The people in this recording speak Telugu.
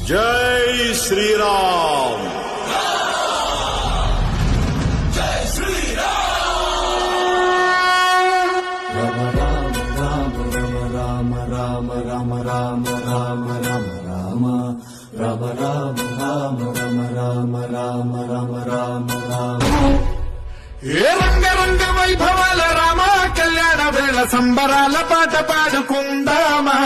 జై శ్రీరామ్. జై శ్రీరామ్. రామ రామ రామ రామ రామ రామ రామ రామ రామ రామ రామ రామ రామ రామ రామ రామ. ఏ రంగరంగ వైభవాల రామ కళ్యాణ వేళ సంబరాల పాట పాడుకుందామా.